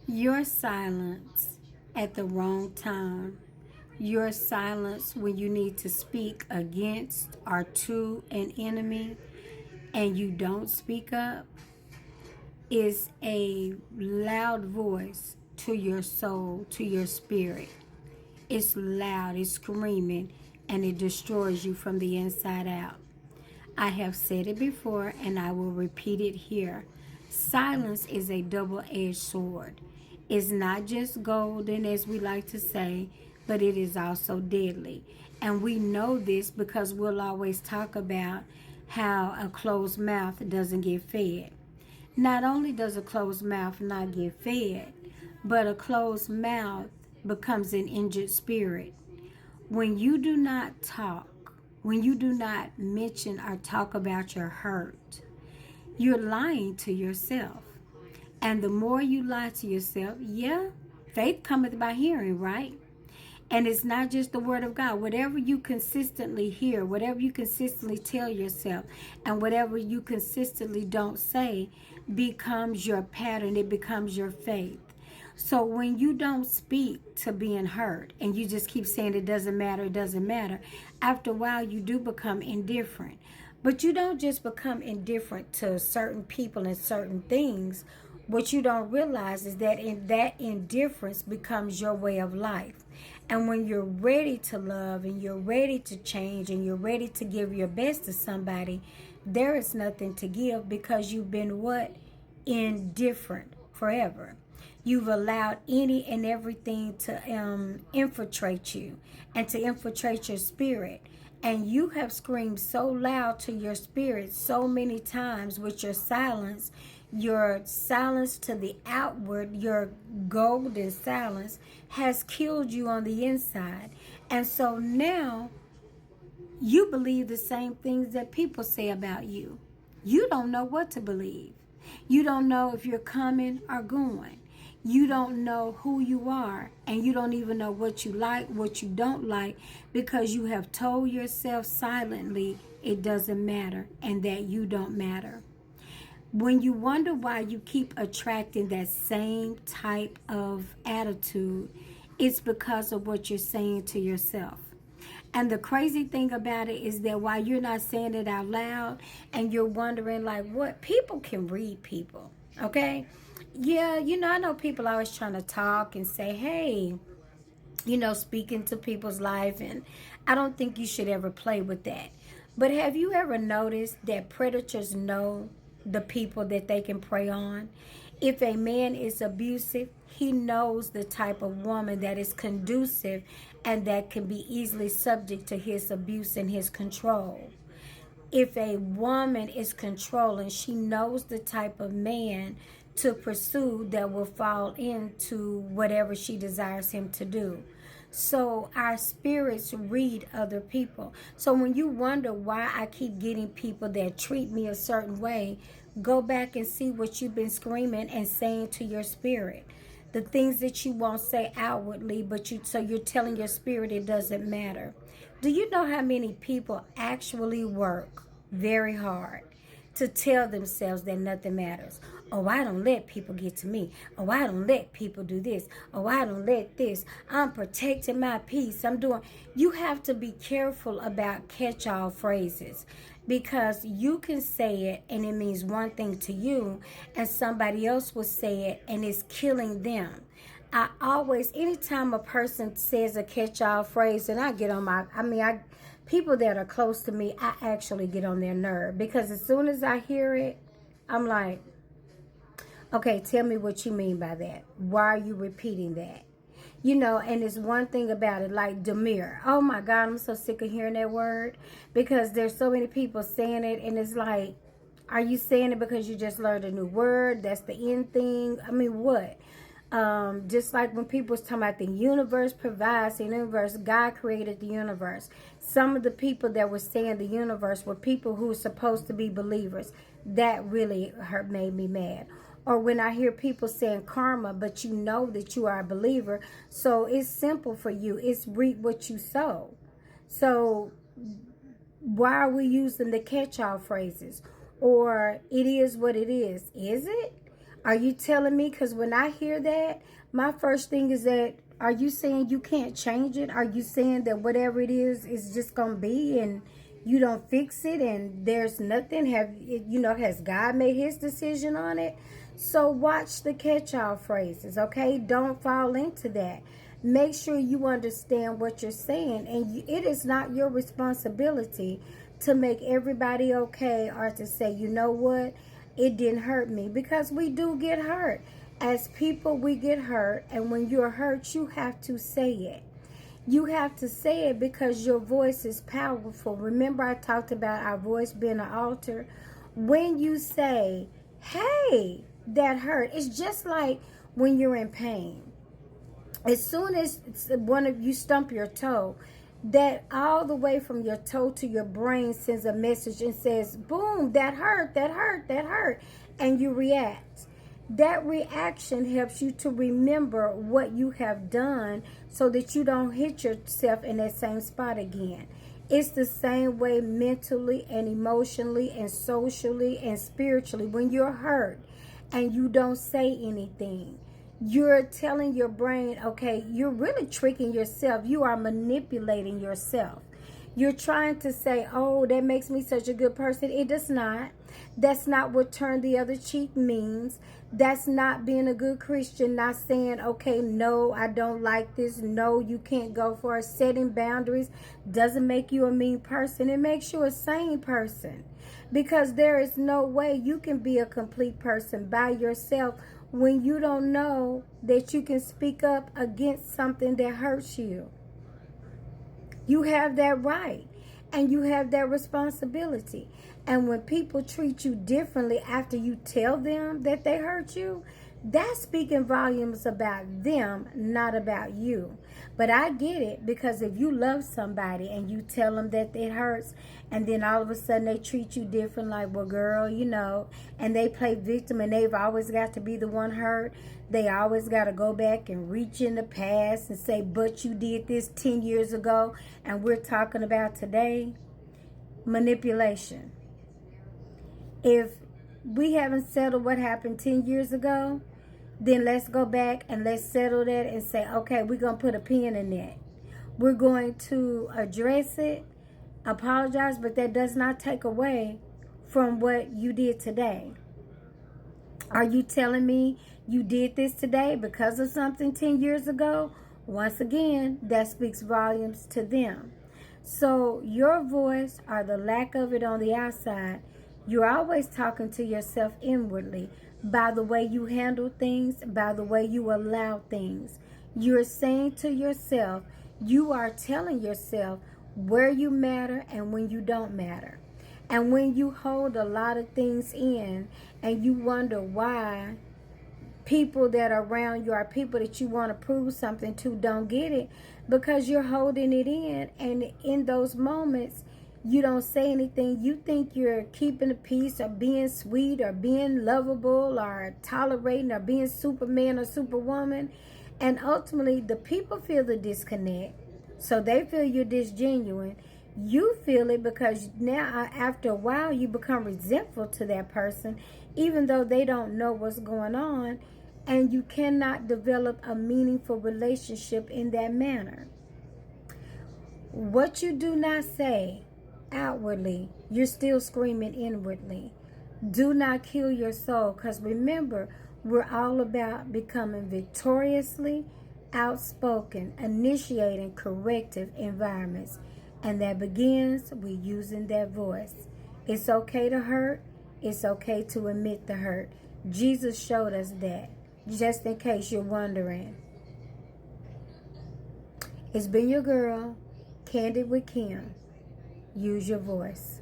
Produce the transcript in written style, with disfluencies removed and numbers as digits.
Your silence at the wrong time, your silence when you need to speak against or to an enemy and you don't speak up, is a loud voice to your soul, to your spirit. It's loud, it's screaming, and it destroys you from the inside out. I have said it before and I will repeat it here. Silence is a double edged sword. It's not just golden, as we like to say, but it is also deadly. And we know this because we'll always talk about how a closed mouth doesn't get fed. Not only does a closed mouth not get fed, but a closed mouth becomes an injured spirit. When you do not talk, when you do not mention or talk about your hurt, you're lying to yourself. And the more you lie to yourself, yeah, faith cometh by hearing, right? And it's not just the word of God. Whatever you consistently hear, whatever you consistently tell yourself, and whatever you consistently don't say becomes your pattern. It becomes your faith. So when you don't speak to being hurt and you just keep saying it doesn't matter, it doesn't matter, after a while you do become indifferent. But you don't just become indifferent to certain people and certain things. What you don't realize is that that indifference becomes your way of life. And when you're ready to love and you're ready to change and you're ready to give your best to somebody, there is nothing to give because you've been what? Indifferent forever. You've allowed any and everything to infiltrate you and to infiltrate your spirit. And you have screamed so loud to your spirit so many times with your silence to the outward, your golden silence has killed you on the inside. And so now you believe the same things that people say about you. You don't know what to believe. You don't know if you're coming or going. You don't know who you are, and you don't even know what you like, what you don't like, because you have told yourself silently it doesn't matter and that you don't matter. When you wonder why you keep attracting that same type of attitude, it's because of what you're saying to yourself. And the crazy thing about it is that while you're not saying it out loud and you're wondering, like, what? People can read people, okay? Yeah, I know people always trying to talk and say, hey, speaking to people's life. And I don't think you should ever play with that. But have you ever noticed that predators know the people that they can prey on? If a man is abusive, he knows the type of woman that is conducive and that can be easily subject to his abuse and his control. If a woman is controlling, she knows the type of man to pursue that will fall into whatever she desires him to do. So our spirits read other people. So when you wonder why I keep getting people that treat me a certain way, go back and see what you've been screaming and saying to your spirit. The things that you won't say outwardly, but you're telling your spirit it doesn't matter. Do you know how many people actually work very hard to tell themselves that nothing matters? Oh, I don't let people get to me. Oh, I don't let people do this. Oh, I don't let this. I'm protecting my peace. You have to be careful about catch-all phrases, because you can say it and it means one thing to you, and somebody else will say it and it's killing them. Anytime a person says a catch-all phrase, and I get on people that are close to me, I actually get on their nerve, because as soon as I hear it, I'm like, okay, tell me what you mean by that. Why are you repeating that? And it's one thing about it, like demure. Oh my God, I'm so sick of hearing that word, because there's so many people saying it, and it's like, are you saying it because you just learned a new word? That's the end thing? I mean, what? Just like when people was talking about the universe provides, the universe, God created the universe. Some of the people that were saying the universe were people who were supposed to be believers. That really made me mad. Or when I hear people saying karma, but you know that you are a believer, so it's simple for you. It's reap what you sow. So why are we using the catch-all phrases? Or it is what it is. Is it? Are you telling me? Because when I hear that, my first thing is that, are you saying you can't change it? Are you saying that whatever it is just going to be and you don't fix it and there's nothing? Has God made his decision on it? So watch the catch-all phrases, okay? Don't fall into that. Make sure you understand what you're saying. And it is not your responsibility to make everybody okay or to say, you know what? It didn't hurt me, because we do get hurt. As people, we get hurt, and when you're hurt, you have to say it. You have to say it because your voice is powerful. Remember, I talked about our voice being an altar. When you say, hey, that hurt, it's just like when you're in pain. As soon as one of you stump your toe, that all the way from your toe to your brain sends a message and says, boom, that hurt, that hurt, that hurt. And you react. That reaction helps you to remember what you have done so that you don't hit yourself in that same spot again. It's the same way mentally and emotionally and socially and spiritually. When you're hurt and you don't say anything, you're telling your brain, okay, you're really tricking yourself. You are manipulating yourself. You're trying to say, oh, that makes me such a good person. It does not. That's not what turn the other cheek means. That's not being a good Christian. Not saying, okay, no, I don't like this. No, you can't go for it. Setting boundaries doesn't make you a mean person. It makes you a sane person. Because there is no way you can be a complete person by yourself when you don't know that you can speak up against something that hurts you. You have that right, and you have that responsibility. And when people treat you differently after you tell them that they hurt you, that's speaking volumes about them, not about you. But I get it, because if you love somebody and you tell them that it hurts, and then all of a sudden they treat you different, like, well, girl, and they play victim, and they've always got to be the one hurt. They always got to go back and reach in the past and say, but you did this 10 years ago, and we're talking about today. Manipulation. If we haven't settled what happened 10 years ago, then let's go back and let's settle that and say, okay, we're going to put a pin in that. We're going to address it, apologize, but that does not take away from what you did today. Are you telling me you did this today because of something 10 years ago? Once again, that speaks volumes to them. So your voice, or the lack of it on the outside, you're always talking to yourself inwardly by the way you handle things, by the way you allow things. You're saying to yourself, you are telling yourself where you matter and when you don't matter. And when you hold a lot of things in and you wonder why people that are around you are people that you want to prove something to don't get it, because you're holding it in, and in those moments you don't say anything. You think you're keeping the peace or being sweet or being lovable or tolerating or being Superman or Superwoman, and ultimately the people feel the disconnect, so they feel you're disgenuine. You feel it because now after a while you become resentful to that person, even though they don't know what's going on, and you cannot develop a meaningful relationship in that manner. What you do not say outwardly, you're still screaming inwardly. Do not kill your soul, because remember, we're all about becoming victoriously outspoken, initiating corrective environments. And that begins with using that voice. It's okay to hurt. It's okay to admit the hurt. Jesus showed us that, just in case you're wondering. It's been your girl, Candid with Kim. Use your voice.